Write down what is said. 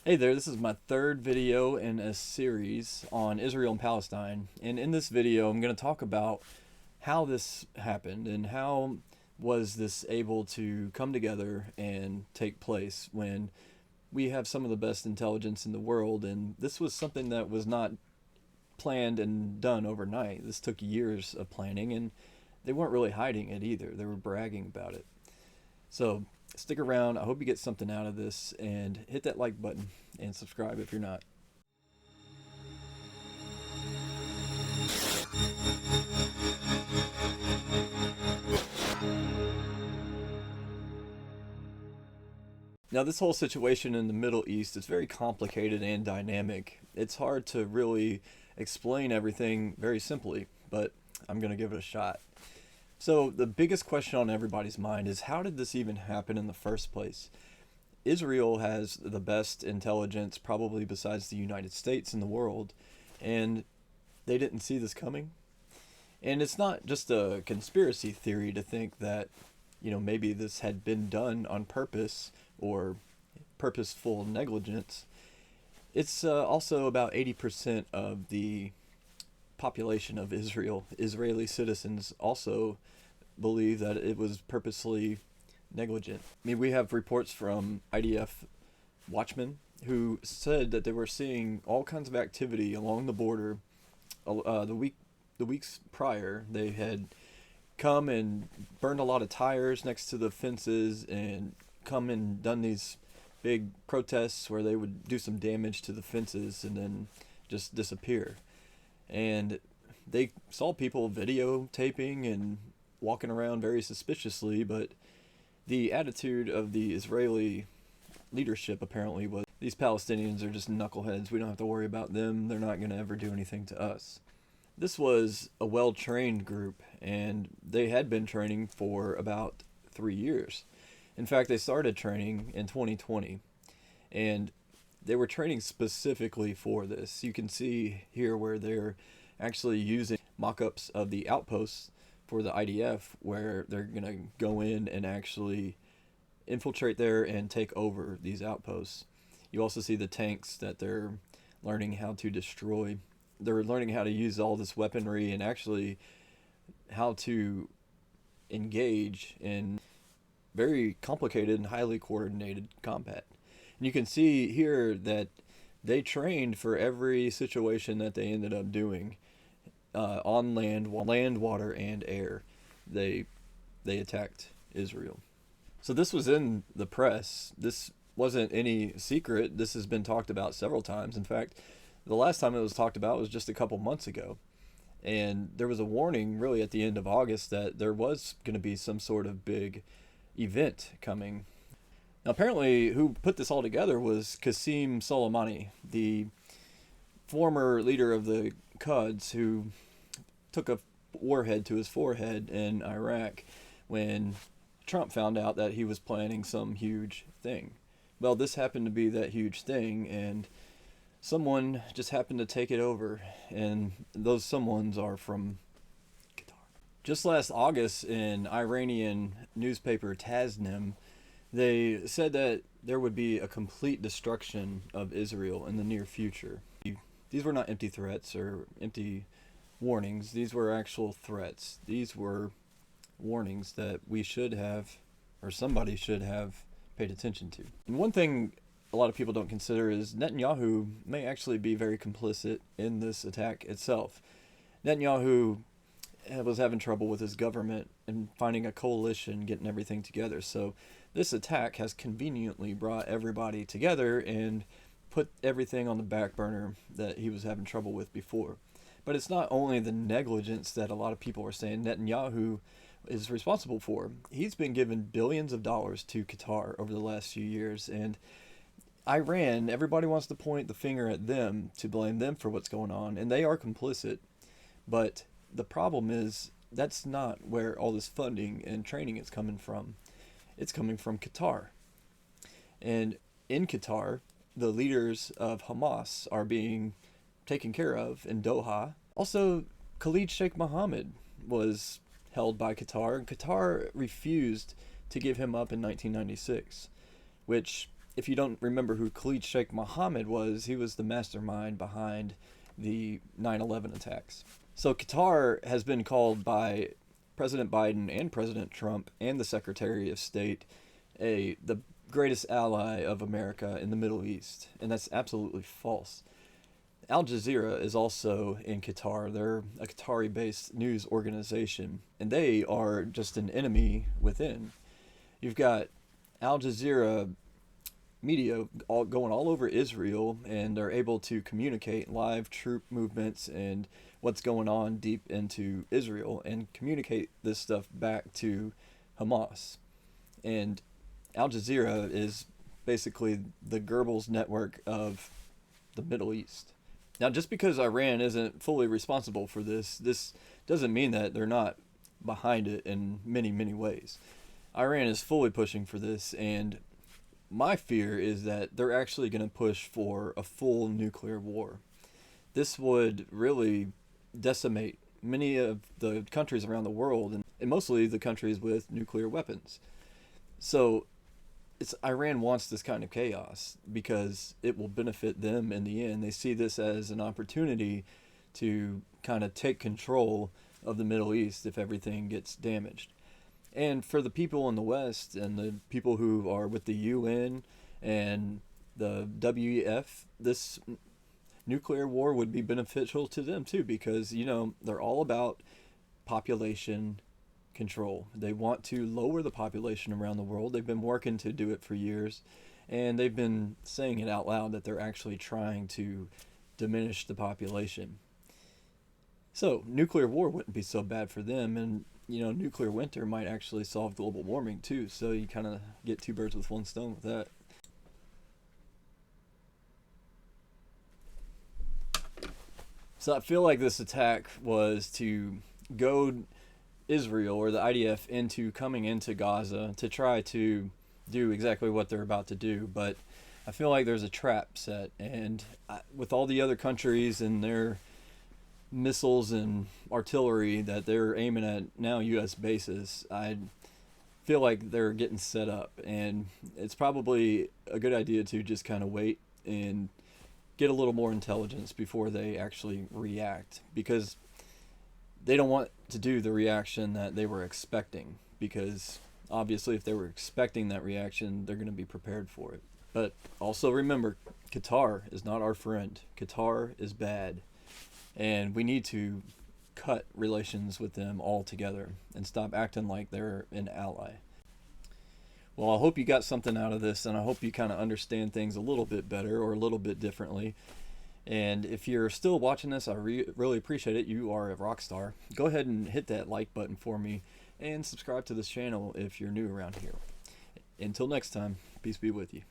Hey there, this is my third video in a series on Israel and Palestine. And in this video, I'm going to talk about how this happened and how was this able to come together and take place when we have some of the best intelligence in the world. And this was something that was not planned and done overnight. This took years of planning, and they weren't really hiding it either. They were bragging about it. So stick around. I hope you get something out of this, and hit that like button and subscribe if you're not. Now, this whole situation in the Middle East is very complicated and dynamic. It's hard to really explain everything very simply, but I'm going to give it a shot. So the biggest question on everybody's mind is, how did this even happen in the first place? Israel has the best intelligence, probably besides the United States, in the world, and they didn't see this coming. And it's not just a conspiracy theory to think that, maybe this had been done on purpose or purposeful negligence. It's also about 80% of the population of Israel, Israeli citizens, also believe that it was purposely negligent. I mean, we have reports from IDF watchmen who said that they were seeing all kinds of activity along the border. The weeks prior, they had come and burned a lot of tires next to the fences and come and done these big protests where they would do some damage to the fences and then just disappear. And they saw people videotaping and walking around very suspiciously, but the attitude of the Israeli leadership apparently was, these Palestinians are just knuckleheads. We don't have to worry about them. They're not going to ever do anything to us. This was a well-trained group, and they had been training for about 3 years. In fact, they started training in 2020, and they were training specifically for this. You can see here where they're actually using mock-ups of the outposts for the IDF, where they're going to go in and actually infiltrate there and take over these outposts. You also see the tanks that they're learning how to destroy. They're learning how to use all this weaponry and actually how to engage in very complicated and highly coordinated combat. And you can see here that they trained for every situation that they ended up doing on land, water, and air. They attacked Israel. So this was in the press. This wasn't any secret. This has been talked about several times. In fact, the last time it was talked about was just a couple months ago. And there was a warning really at the end of August that there was going to be some sort of big event coming. Now, apparently, who put this all together was Qasem Soleimani, the former leader of the Quds, who took a warhead to his forehead in Iraq when Trump found out that he was planning some huge thing. Well, this happened to be that huge thing, and someone just happened to take it over, and those someones are from Qatar. Just last August, in Iranian newspaper Tasnim, they said that there would be a complete destruction of Israel in the near future. These were not empty threats or empty warnings. These were actual threats. These were warnings that we should have, or somebody should have, paid attention to. And one thing a lot of people don't consider is Netanyahu may actually be very complicit in this attack itself. Netanyahu was having trouble with his government and finding a coalition, getting everything together. So this attack has conveniently brought everybody together and put everything on the back burner that he was having trouble with before. But it's not only the negligence that a lot of people are saying Netanyahu is responsible for. He's been given billions of dollars to Qatar over the last few years, and Iran, everybody wants to point the finger at them to blame them for what's going on, and they are complicit. But the problem is that's not where all this funding and training is coming from. It's coming from Qatar. And in Qatar, the leaders of Hamas are being taken care of in Doha. Also, Khalid Sheikh Mohammed was held by Qatar, and Qatar refused to give him up in 1996, which if you don't remember who Khalid Sheikh Mohammed was, he was the mastermind behind the 9/11 attacks. So Qatar has been called by President Biden and President Trump and the Secretary of State the greatest ally of America in the Middle East, and that's absolutely false. Al Jazeera is also in Qatar. They're a Qatari-based news organization, and they are just an enemy within. You've got Al Jazeera media going all over Israel, and they're able to communicate live troop movements and what's going on deep into Israel and communicate this stuff back to Hamas. And Al Jazeera is basically the Goebbels network of the Middle East. Now, just because Iran isn't fully responsible for this doesn't mean that they're not behind it in many, many ways. Iran is fully pushing for this, and my fear is that they're actually going to push for a full nuclear war. This would really decimate many of the countries around the world, and mostly the countries with nuclear weapons. So Iran wants this kind of chaos because it will benefit them in the end. They see this as an opportunity to kind of take control of the Middle East if everything gets damaged. And for the people in the West and the people who are with the UN and the WEF, this nuclear war would be beneficial to them too, because, they're all about population control. They want to lower the population around the world. They've been working to do it for years, and they've been saying it out loud that they're actually trying to diminish the population. So nuclear war wouldn't be so bad for them, and nuclear winter might actually solve global warming too. So you kind of get two birds with one stone with that. So I feel like this attack was to goad Israel or the IDF into coming into Gaza to try to do exactly what they're about to do. But I feel like there's a trap set, and with all the other countries and their missiles and artillery that they're aiming at now U.S. bases, I feel like they're getting set up, and it's probably a good idea to just kind of wait and get a little more intelligence before they actually react, because they don't want to do the reaction that they were expecting, because obviously if they were expecting that reaction, they're going to be prepared for it. But also remember, Qatar is not our friend. Qatar is bad, and we need to cut relations with them altogether and stop acting like they're an ally. Well, I hope you got something out of this, and I hope you kind of understand things a little bit better or a little bit differently. And if you're still watching this, I really appreciate it. You are a rock star. Go ahead and hit that like button for me and subscribe to this channel if you're new around here. Until next time, peace be with you.